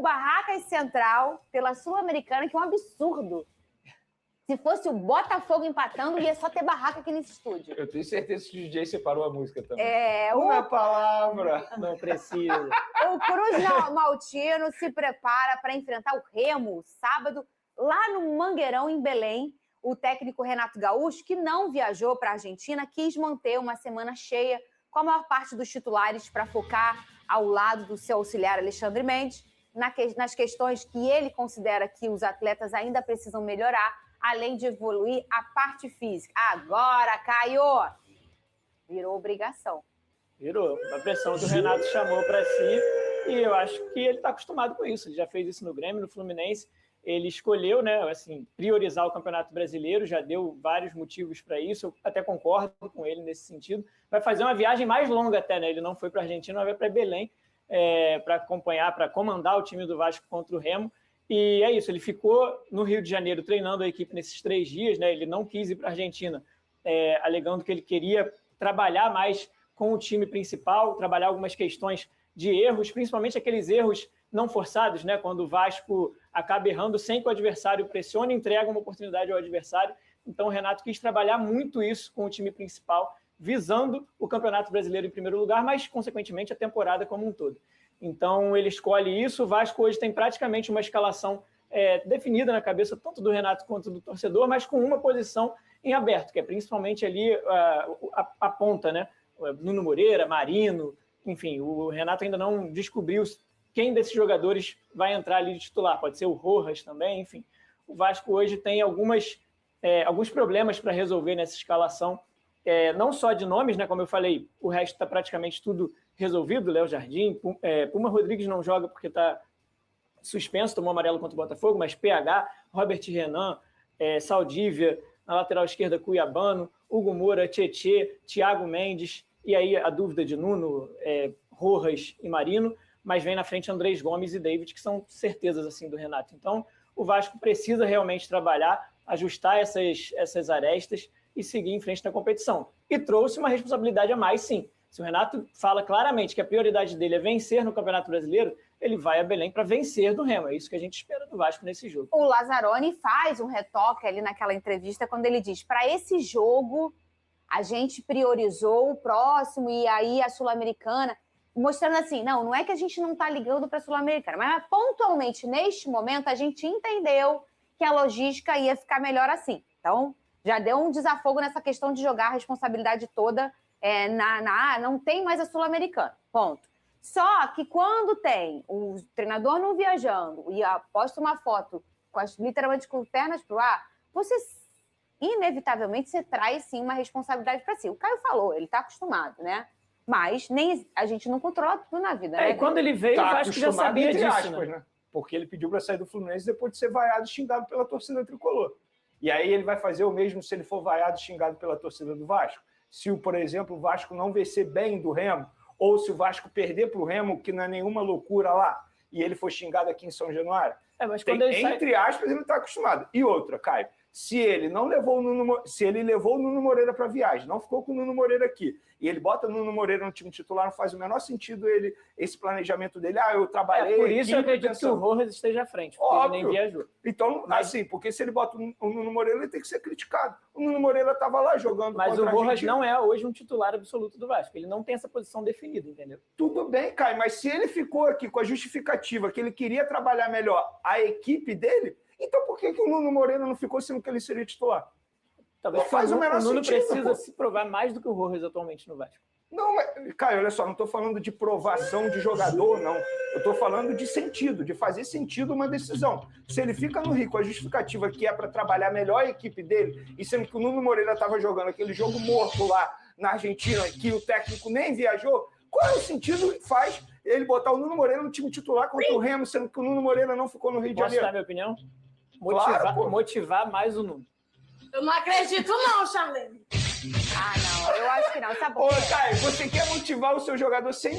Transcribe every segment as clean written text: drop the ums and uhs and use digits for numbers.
Barracas Central pela Sul-Americana, que é um absurdo. Se fosse o Botafogo empatando, ia só ter barraca aqui nesse estúdio. Eu tenho certeza que o DJ separou a música também. Uma palavra. Não precisa. O Cruz Maltino se prepara para enfrentar o Remo sábado, lá no Mangueirão, em Belém. O técnico Renato Gaúcho, que não viajou para a Argentina, quis manter uma semana cheia com a maior parte dos titulares para focar ao lado do seu auxiliar Alexandre Mendes nas questões que ele considera que os atletas ainda precisam melhorar, além de evoluir a parte física. Agora, Caio, virou obrigação. Virou. A pressão que o Renato chamou para si, e eu acho que ele está acostumado com isso. Ele já fez isso no Grêmio, no Fluminense. Ele escolheu, né, assim, priorizar o Campeonato Brasileiro, já deu vários motivos para isso, eu até concordo com ele nesse sentido. Vai fazer uma viagem mais longa até, né? Ele não foi para a Argentina, mas vai para Belém para acompanhar, para comandar o time do Vasco contra o Remo. E é isso, ele ficou no Rio de Janeiro treinando a equipe nesses 3 dias, né? Ele não quis ir para a Argentina, alegando que ele queria trabalhar mais com o time principal, trabalhar algumas questões de erros, principalmente aqueles erros não forçados, né? Quando o Vasco acaba errando sem que o adversário pressione e entrega uma oportunidade ao adversário. Então o Renato quis trabalhar muito isso com o time principal, visando o Campeonato Brasileiro em primeiro lugar, mas, consequentemente, a temporada como um todo. Então ele escolhe isso. O Vasco hoje tem praticamente uma escalação definida na cabeça tanto do Renato quanto do torcedor, mas com uma posição em aberto, que é principalmente ali a ponta, né? Nuno Moreira, Marino, enfim, o Renato ainda não descobriu quem desses jogadores vai entrar ali de titular. Pode ser o Rojas também, enfim. O Vasco hoje tem alguns problemas para resolver nessa escalação, não só de nomes, né? Como eu falei, o resto está praticamente tudo resolvido. Léo Jardim, Puma Rodrigues não joga porque está suspenso, tomou amarelo contra o Botafogo, mas PH, Robert Renan, Saldívia, na lateral esquerda Cuiabano, Hugo Moura, Tietê, Thiago Mendes, e aí a dúvida de Nuno, Rojas e Marino, mas vem na frente Andrés Gomes e David, que são certezas assim do Renato. Então o Vasco precisa realmente trabalhar, ajustar essas arestas e seguir em frente na competição. E trouxe uma responsabilidade a mais, sim. Se o Renato fala claramente que a prioridade dele é vencer no Campeonato Brasileiro, ele vai a Belém para vencer do Remo. É isso que a gente espera do Vasco nesse jogo. O Lazzaroni faz um retoque ali naquela entrevista quando ele diz: para esse jogo a gente priorizou o próximo e aí a Sul-Americana, mostrando assim, não é que a gente não está ligando para a Sul-Americana, mas pontualmente neste momento a gente entendeu que a logística ia ficar melhor assim. Então já deu um desafogo nessa questão de jogar a responsabilidade toda não tem mais a Sul-Americana, ponto. Só que quando tem o treinador não viajando e posta uma foto literalmente com pernas pro ar, inevitavelmente você traz sim uma responsabilidade para si. O Caio falou, ele está acostumado, né? Mas a gente não controla tudo na vida, né? E quando ele veio, eu acho que já sabia disso, aspas, né? Porque ele pediu para sair do Fluminense depois de ser vaiado e xingado pela torcida tricolor. E aí ele vai fazer o mesmo se ele for vaiado e xingado pela torcida do Vasco. Se, por exemplo, o Vasco não vencer bem do Remo, ou se o Vasco perder para o Remo, que não é nenhuma loucura lá, e ele for xingado aqui em São Januário, mas quando ele entre aspas, ele não está acostumado. E outra, Caio, se ele levou o Nuno Moreira para a viagem, não ficou com o Nuno Moreira aqui, e ele bota o Nuno Moreira no time titular, não faz o menor sentido esse planejamento dele. Eu trabalhei... por isso eu acredito que o Rojas esteja à frente, porque óbvio, ele nem viajou. Então, assim, porque se ele bota o Nuno Moreira, ele tem que ser criticado. O Nuno Moreira estava lá jogando. Mas o Rojas não é hoje um titular absoluto do Vasco. Ele não tem essa posição definida, entendeu? Tudo bem, Caio, mas se ele ficou aqui com a justificativa que ele queria trabalhar melhor a equipe dele, então por que o Nuno Moreira não ficou sendo que ele seria titular? Talvez faz o menor Nuno sentido, precisa se provar mais do que o Rojas atualmente no Vasco. Não, mas, Caio, olha só, não estou falando de provação de jogador, não. Eu estou falando de sentido, de fazer sentido uma decisão. Se ele fica no Rio com a justificativa que é para trabalhar melhor a equipe dele, e sendo que o Nuno Moreira estava jogando aquele jogo morto lá na Argentina, que o técnico nem viajou, qual é o sentido que faz ele botar o Nuno Moreira no time titular contra o Remo, sendo que o Nuno Moreira não ficou no Rio de Janeiro? Posso dar minha opinião? Motivar mais o Nuno. Eu não acredito não, Charlene. Não, eu acho que não. Sabe por Ô, quê? Caio, você quer motivar o seu jogador sem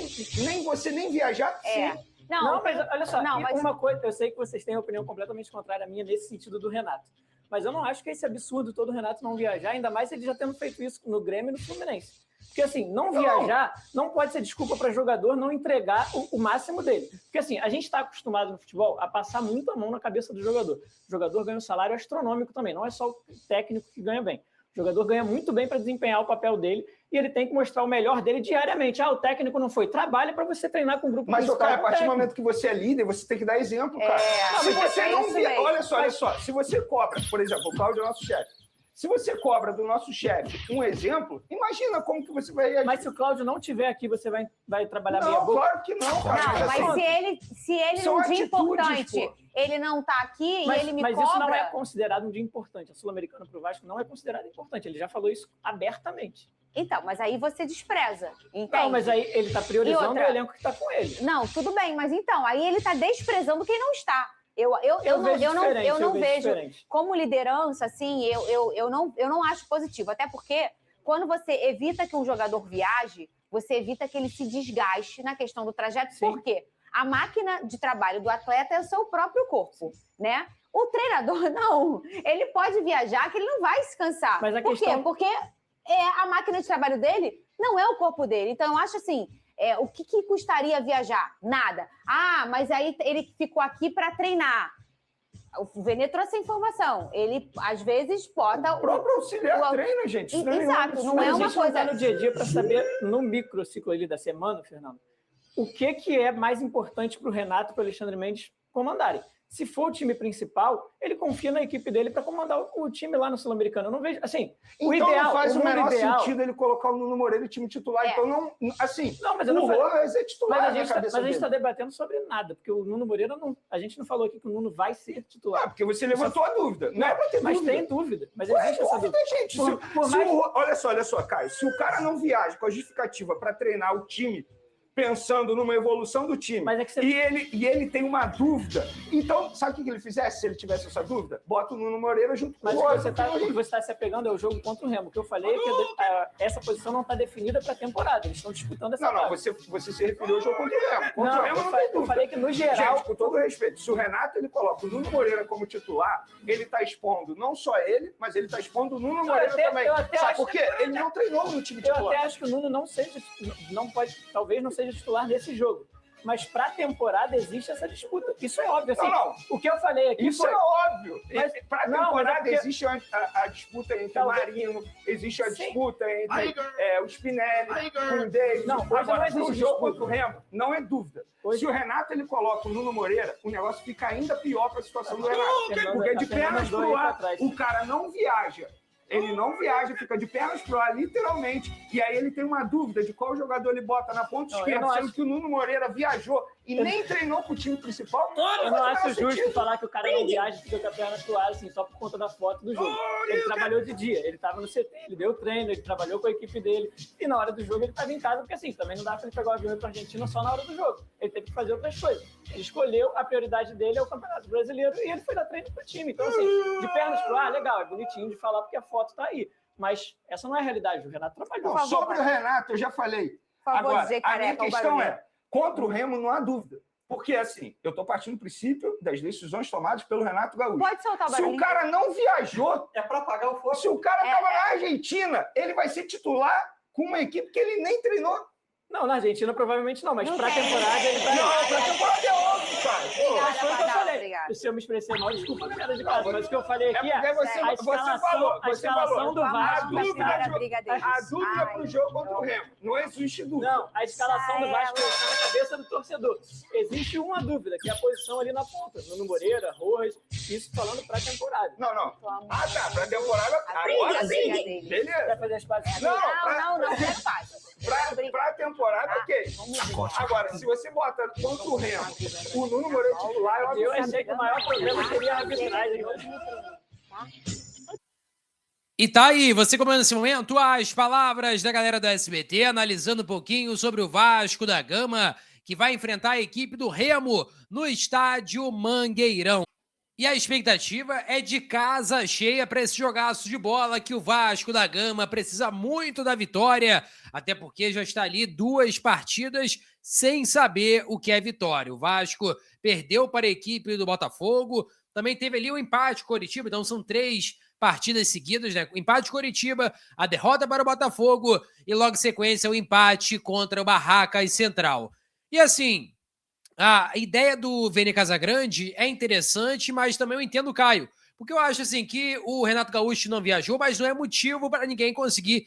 nem viajar? Sim. Não, mas olha só, uma coisa, eu sei que vocês têm uma opinião completamente contrária à minha nesse sentido do Renato, mas eu não acho que esse absurdo todo o Renato não viajar, ainda mais ele já tendo feito isso no Grêmio e no Fluminense. Porque, assim, não viajar não pode ser desculpa para jogador não entregar o máximo dele. Porque, assim, a gente está acostumado no futebol a passar muito a mão na cabeça do jogador. O jogador ganha um salário astronômico também, não é só o técnico que ganha bem. O jogador ganha muito bem para desempenhar o papel dele e ele tem que mostrar o melhor dele diariamente. O técnico não foi. Trabalha para você treinar com o grupo principal. Mas, cara, a partir do técnico. momento que você é líder, você tem que dar exemplo, cara. Se você não via... Olha só. Se você cobra, por exemplo, o Cláudio é o nosso chefe. Se você cobra do nosso chefe um exemplo, imagina como que você vai reagir. Mas se o Cláudio não estiver aqui, você vai trabalhar meia boca? Não, claro que não, cara. Não, mas se ele num dia importante, ele não tá aqui e ele me cobra... Mas isso não é considerado um dia importante. A Sul-Americana pro Vasco não é considerado importante. Ele já falou isso abertamente. Então, mas aí você despreza, entende? Não, mas aí ele tá priorizando o elenco que tá com ele. Não, tudo bem, mas então, aí ele tá desprezando quem não está. Eu não vejo como liderança, assim, eu não acho positivo. Até porque, quando você evita que um jogador viaje, você evita que ele se desgaste na questão do trajeto. Sim. Por quê? A máquina de trabalho do atleta é o seu próprio corpo, né? O treinador, não. Ele pode viajar, que ele não vai se cansar. Mas Por quê? Porque a máquina de trabalho dele não é o corpo dele. Então, eu acho assim... o que custaria viajar? Nada. Mas aí ele ficou aqui para treinar. O Vene trouxe a informação. Ele, às vezes, bota... O próprio auxiliar treina, gente. Exato, não é uma coisa... A gente não tá no dia a dia para saber, no microciclo ali da semana, Fernando, o que é mais importante para o Renato e para o Alexandre Mendes comandarem. Se for o time principal, ele confia na equipe dele para comandar o time lá no Sul-Americano. Eu não vejo, assim, então o ideal... não faz o menor sentido ele colocar o Nuno Moreira no time titular. Então, não, assim, não, mas eu não Rojas é titular. Mas a gente está debatendo sobre nada, porque o Nuno Moreira, a gente não falou aqui que o Nuno vai ser titular. Porque você levantou a dúvida. Não é para ter mas dúvida. Tem dúvida. Mas existe essa dúvida. Gente. Olha só, Caio. Se o cara não viaja com a justificativa para treinar o time, pensando numa evolução do time, e ele tem uma dúvida, então, sabe o que ele fizesse se ele tivesse essa dúvida? Bota o Nuno Moreira junto com o outro. Mas o que você está se apegando é o jogo contra o Remo. O que eu falei é que essa posição não está definida para a temporada. Eles estão disputando essa Não, você se referiu ao jogo contra o Remo. Contra o Remo eu falei que, no geral... Gente, com todo respeito, se o Renato ele coloca o Nuno Moreira como titular, ele está expondo não só ele, mas ele está expondo o Nuno Moreira também. Sabe por quê? Ele não treinou no time titular. Eu até acho que o Nuno talvez não seja titular desse jogo. Mas para a temporada existe essa disputa. Isso é óbvio. Assim, não. O que eu falei aqui isso é óbvio. Para a temporada existe a disputa entre o Marino, existe a disputa entre o Spinelli, com o David. Agora, no jogo contra o Remo, não é dúvida. Se o Renato ele coloca o Nuno Moreira, o negócio fica ainda pior para a situação do Renato. Porque de pernas pro ar, o cara não viaja. Ele não viaja, fica de pernas pro ar, literalmente. E aí ele tem uma dúvida de qual jogador ele bota na ponta esquerda, sendo que o Nuno Moreira viajou e nem treinou pro time principal. Eu não acho justo falar que o cara não viaja e fica com a perna pro ar, assim, só por conta da foto do jogo. Ele trabalhou de dia, ele estava no CT, ele deu treino, ele trabalhou com a equipe dele. E na hora do jogo ele estava em casa, porque assim, também não dá para ele pegar o avião para a Argentina só na hora do jogo. Ele teve que fazer outras coisas. Ele escolheu, a prioridade dele é o Campeonato Brasileiro e ele foi dar treino pro time. Então, assim, de pernas pro ar, legal, é bonitinho de falar porque a foto tá aí. Mas essa não é a realidade. O Renato trabalhou. Sobre o Renato, eu já falei. Agora, a minha questão contra o Remo não há dúvida. Porque, assim, eu estou partindo do princípio das decisões tomadas pelo Renato Gaúcho. Pode soltar o barulho. Se o cara não viajou... É para apagar o fogo. Se o cara estava na Argentina, ele vai ser titular com uma equipe que ele nem treinou. Não, na Argentina provavelmente não, mas para a temporada ele vai... Não, para a temporada é óbvio, cara. Foi o que eu falei. Se eu me expressei mal, desculpa, galera de casa, mas o que eu falei aqui é a escalação do Vasco... A dúvida para o jogo contra o Remo. Não existe dúvida. Não, a escalação do Vasco está na cabeça do torcedor. Existe uma dúvida, que é a posição ali na ponta. Nuno Moreira, Rojas, isso falando para a temporada. Não. Tá, para a temporada... Agora sim. Beleza. Vai fazer as partes? Não é fácil. Para a temporada, ok. Agora, se você bota contra o Remo, o Nuno Moreira titular, eu achei que o maior problema seria a arbitragem. E tá aí, você comendo nesse momento as palavras da galera do SBT, analisando um pouquinho sobre o Vasco da Gama, que vai enfrentar a equipe do Remo no estádio Mangueirão. E a expectativa é de casa cheia para esse jogaço de bola que o Vasco da Gama precisa muito da vitória, até porque já está ali 2 partidas sem saber o que é vitória. O Vasco perdeu para a equipe do Botafogo, também teve ali o empate com o Coritiba, então são 3 partidas seguidas, né? O empate com o Coritiba, a derrota para o Botafogo e logo em sequência o empate contra o Barracas Central. E assim, a ideia do Vene Casagrande é interessante, mas também eu entendo o Caio. Porque eu acho assim que o Renato Gaúcho não viajou, mas não é motivo para ninguém conseguir,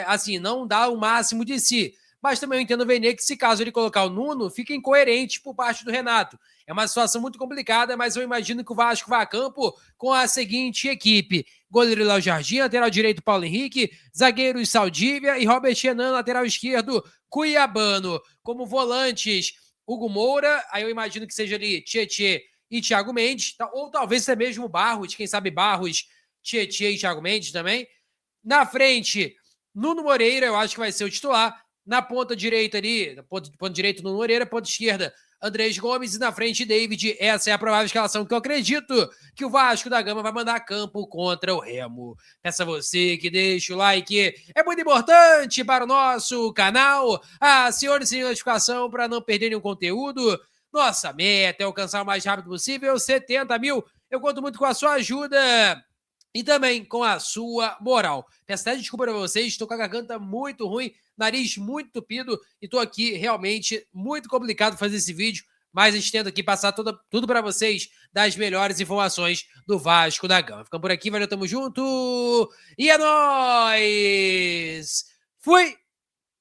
assim, não dar o máximo de si. Mas também eu entendo o Vene que, se caso ele colocar o Nuno, fica incoerente por parte do Renato. É uma situação muito complicada, mas eu imagino que o Vasco vá a campo com a seguinte equipe: goleiro Léo Jardim, lateral direito Paulo Henrique, zagueiros Saldívia e Robert Renan, lateral esquerdo Cuiabano. Como volantes, Hugo Moura, aí eu imagino que seja ali Tietê e Thiago Mendes, ou talvez até mesmo Barros, quem sabe Barros, Tietê e Thiago Mendes também. Na frente, Nuno Moreira, eu acho que vai ser o titular. Na ponta direita ali, ponta direita Nuno Moreira, ponta esquerda Andrés Gomes e na frente David. Essa é a provável escalação que eu acredito que o Vasco da Gama vai mandar a campo contra o Remo. Peço a você que deixe o like, é muito importante para o nosso canal. Acione-se a notificação para não perder nenhum conteúdo. Nossa meta é alcançar o mais rápido possível 70 mil. Eu conto muito com a sua ajuda e também com a sua moral. Peço até desculpa para vocês, estou com a garganta muito ruim, nariz muito tupido e estou aqui realmente muito complicado fazer esse vídeo, mas a gente tenta aqui passar tudo para vocês das melhores informações do Vasco da Gama. Ficamos por aqui, valeu, tamo junto e é nóis! Fui!